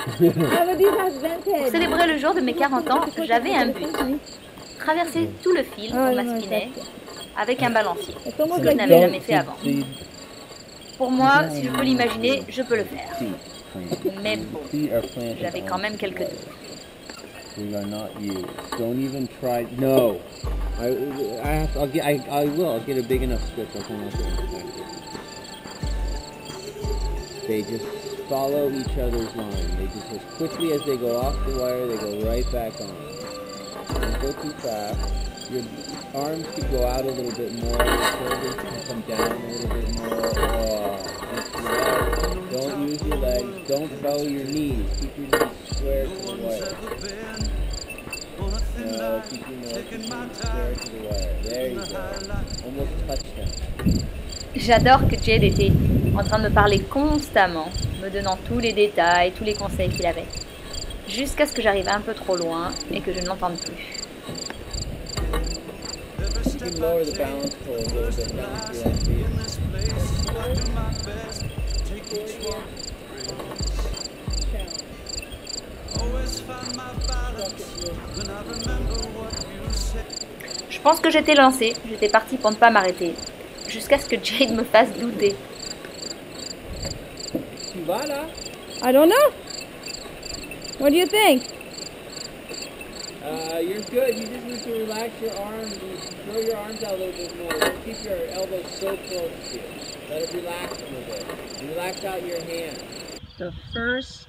Pour célébrer le jour de mes 40 ans, j'avais un but. Traverser tout le fil au Maskinet avec un balancier, ce que je n'avais jamais fait avant. Pour moi, si je peux l'imaginer, je peux le faire. Mais bon, j'avais quand même quelques doutes. They are not used. Don't even try. No, I'll get. I will. I'll get a big enough script. I'll come up with it. They just follow each other's line. They just as quickly as they go off the wire, they go right back on. Don't go too fast. Your arms could go out a little bit more. Your shoulders can come down a little bit more. Don't use your legs. Don't bow your knees. Keep your knees square to the wire. No, keep your nose square to the wire. There you go. Almost touchdown. J'adore que Jade était en train de me parler constamment, me donnant tous les détails, tous les conseils qu'il avait, jusqu'à ce que j'arrive un peu trop loin et que je ne l'entende plus. You can lower the balance pole a little bit down to your feet. Je pense que j'étais lancée, j'étais partie pour ne pas m'arrêter, jusqu'à ce que Jade me fasse douter. Tu vas là? I don't know. What do you think? You're good. You just need to relax your arms and throw your arms out a little bit more. Don't keep your elbows so close to you. Let it relax a little bit. Relax out your hands. The first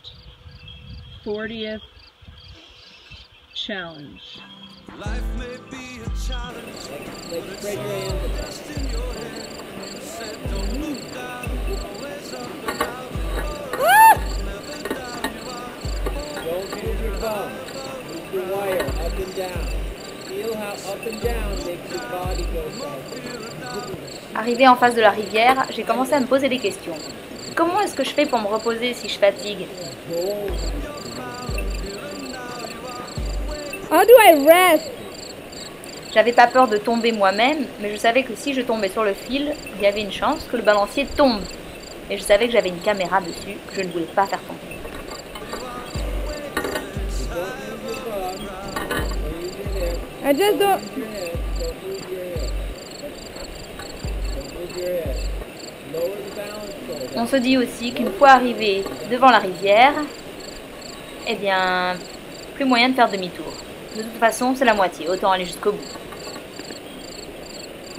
40th challenge. Life may be a challenge, Like spread your hands apart. said don't look down, always up and out, never down you are. Don't move your thumb. Move your wire up and down. Feel how up and down makes your body go faster. Arrivée en face de la rivière, j'ai commencé à me poser des questions. Comment est-ce que je fais pour me reposer si je fatigue? How do I rest? J'avais pas peur de tomber moi-même, mais je savais que si je tombais sur le fil, il y avait une chance que le balancier tombe. Et je savais que j'avais une caméra dessus, que je ne voulais pas faire tomber. I just don't. On se dit aussi qu'une fois arrivé devant la rivière, eh bien, plus moyen de faire demi-tour. De toute façon, c'est la moitié, autant aller jusqu'au bout.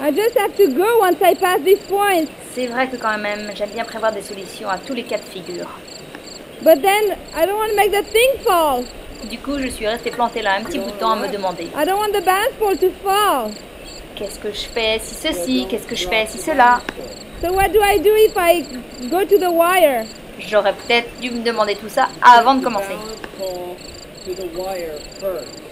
I just have to go once I pass this point. C'est vrai que quand même, j'aime bien prévoir des solutions à tous les cas de figure. But then I don't want to make the thing fall. Du coup, je suis restée plantée là un petit bout de temps à me demander I don't want the balance pole to fall. qu'est-ce que je fais si ceci, qu'est-ce que je fais si cela. So what do I do if I go to the wire? J'aurais peut-être dû me demander tout ça avant de commencer. To the wire first.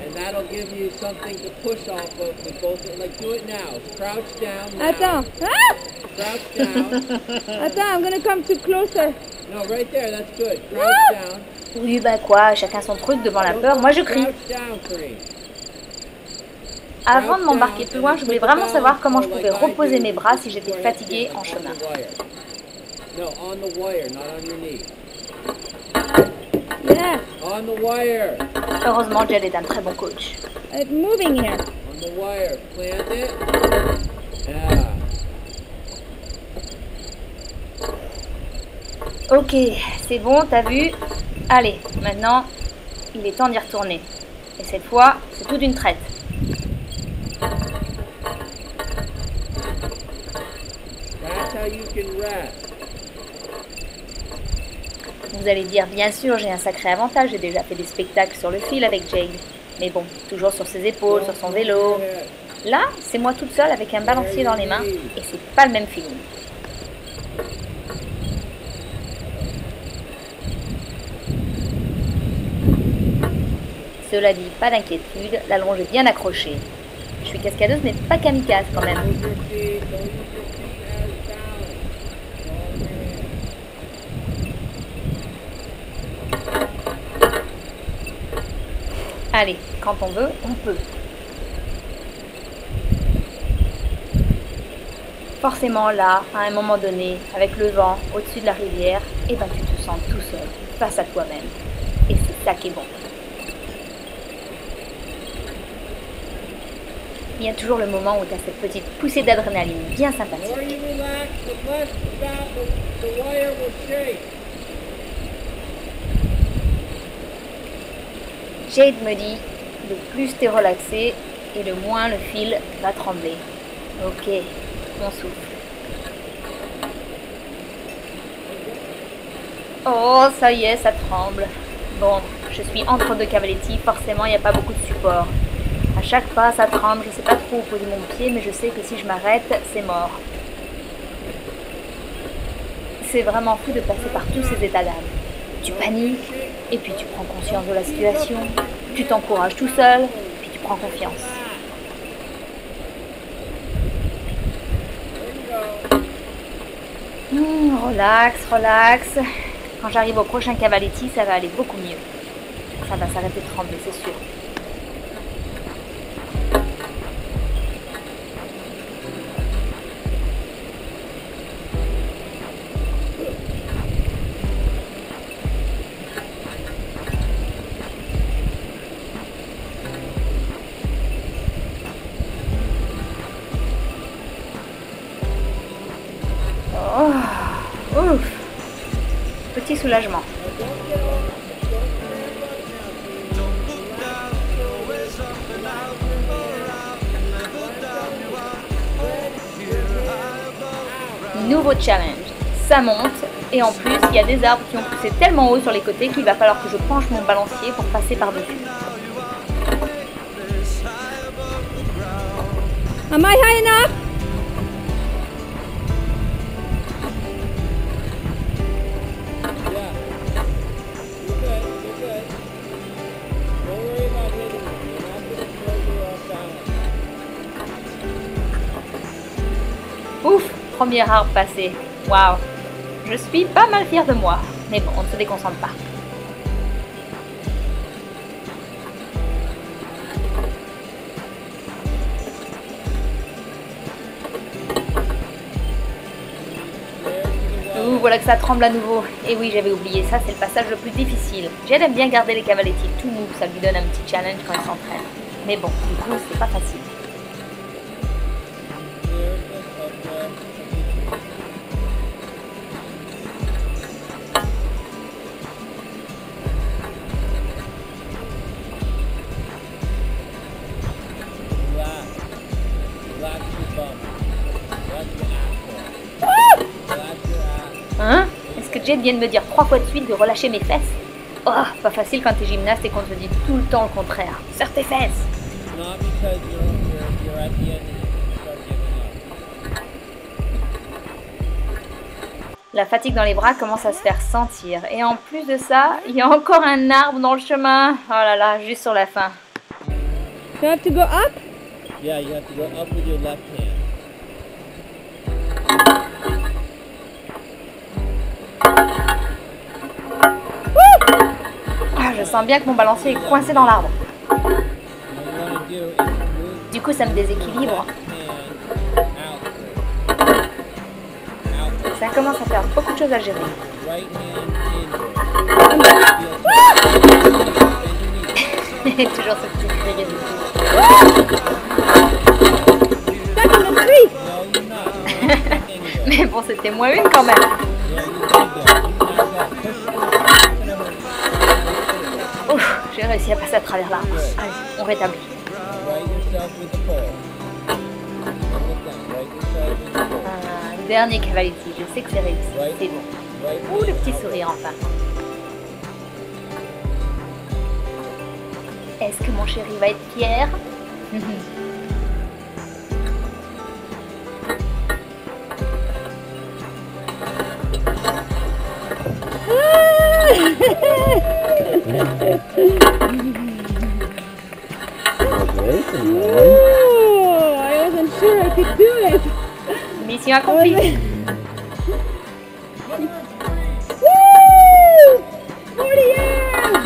And that'll give you something to push off of with both. Like, do it now. Crouch down now. Attends. Ah! Crouch down. Attends, I'm gonna come too closer. No, right there. That's good. Crouch Ah! down. Oui, bah quoi, chacun son truc devant la peur, moi je crie. Crouch down, Kareem. Avant de m'embarquer plus loin, je voulais vraiment savoir comment je pouvais reposer mes bras si j'étais fatiguée en chemin. No, on the wire, not on your knee. Yeah, On the wire. Heureusement, Jade est un très bon coach. it's moving here. On the wire. Plant it. Yeah. Ok, c'est bon, t'as vu? Allez, maintenant, il est temps d'y retourner. Et cette fois, c'est tout d'une traite. That's how you can rest. Vous allez dire, bien sûr, j'ai un sacré avantage, j'ai déjà fait des spectacles sur le fil avec Jade. Mais bon, toujours sur ses épaules, sur son vélo. Là, c'est moi toute seule avec un balancier dans les mains et c'est pas le même feeling. Cela dit, pas d'inquiétude, la longe est bien accrochée. Je suis cascadeuse mais pas kamikaze quand même. Use your feet. Don't use your feet as balance. Allez, quand on veut, on peut. Forcément là, à un moment donné, avec le vent au-dessus de la rivière, et ben tu te sens tout seul, face à toi-même. Et c'est ça qui est bon. Il y a toujours le moment où tu as cette petite poussée d'adrénaline bien sympathique. Jade me dit, le plus t'es relaxé et le moins le fil va trembler. Ok, on souffle. Oh, ça y est, ça tremble. Bon, je suis entre deux cavaletti, forcément il n'y a pas beaucoup de support. À chaque pas, ça tremble, je ne sais pas trop où poser mon pied, mais je sais que si je m'arrête, c'est mort. C'est vraiment fou de passer par tous ces états d'âme. Tu paniques, et puis tu prends conscience de la situation, tu t'encourages tout seul, puis tu prends confiance. Relax, relax. Quand j'arrive au prochain cavaletti, ça va aller beaucoup mieux. Ça va s'arrêter de trembler, c'est sûr. Oh, ouf. Petit soulagement. Nouveau challenge. Ça monte et en plus il y a des arbres qui ont poussé tellement haut sur les côtés qu'il va falloir que je penche mon balancier pour passer par-dessus. Am I high enough? Ouf, premier arbre passé. Waouh. Je suis pas mal fière de moi. Mais bon, on ne se déconcentre pas. Ouh, voilà que ça tremble à nouveau. Et oui, j'avais oublié, ça c'est le passage le plus difficile. J'aime bien garder les cavaletti tout mou, ça lui donne un petit challenge quand ils s'entraînent. Mais bon, du coup, c'est pas facile. Hein? Est-ce que Jade vient de me dire 3 fois de suite de relâcher mes fesses? Oh, pas facile quand t'es gymnaste et qu'on te dit tout le temps le contraire. Serre tes fesses! La fatigue dans les bras commence à se faire sentir. Et en plus de ça, il y a encore un arbre dans le chemin. Oh là là, juste sur la fin. You have to go up? Yeah, you have to go up with your left hand. Ah, je sens bien que mon balancier est coincé dans l'arbre. Du coup, ça me déséquilibre. Ça commence à faire beaucoup de choses à gérer. Toujours ce petit cri ridicule. Mais bon, c'était moins une quand même. Ouf, j'ai réussi à passer à travers l'arbre. Allez, on rétablit. Dernier cavaletti, je sais que c'est réussi, c'est bon. Ouh, le petit sourire enfin. Est-ce que mon chéri va être fier? Oh, I wasn't sure I could do it. Mission accomplie. Woo! 40 years!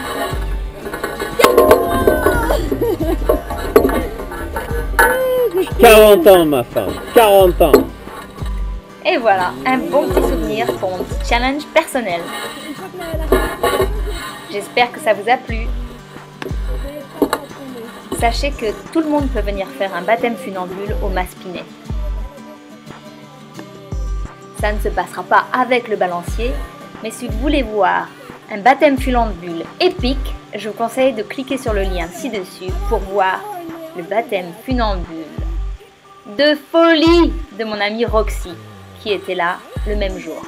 40 ans, ma femme. 40 ans. Et voilà, un bon petit souvenir pour mon petit challenge personnel. J'espère que ça vous a plu. Sachez que tout le monde peut venir faire un baptême funambule au Mas Pinet. Ça ne se passera pas avec le balancier, mais si vous voulez voir un baptême funambule épique, je vous conseille de cliquer sur le lien ci-dessus pour voir le baptême funambule de folie de mon amie Roxy, qui était là le même jour.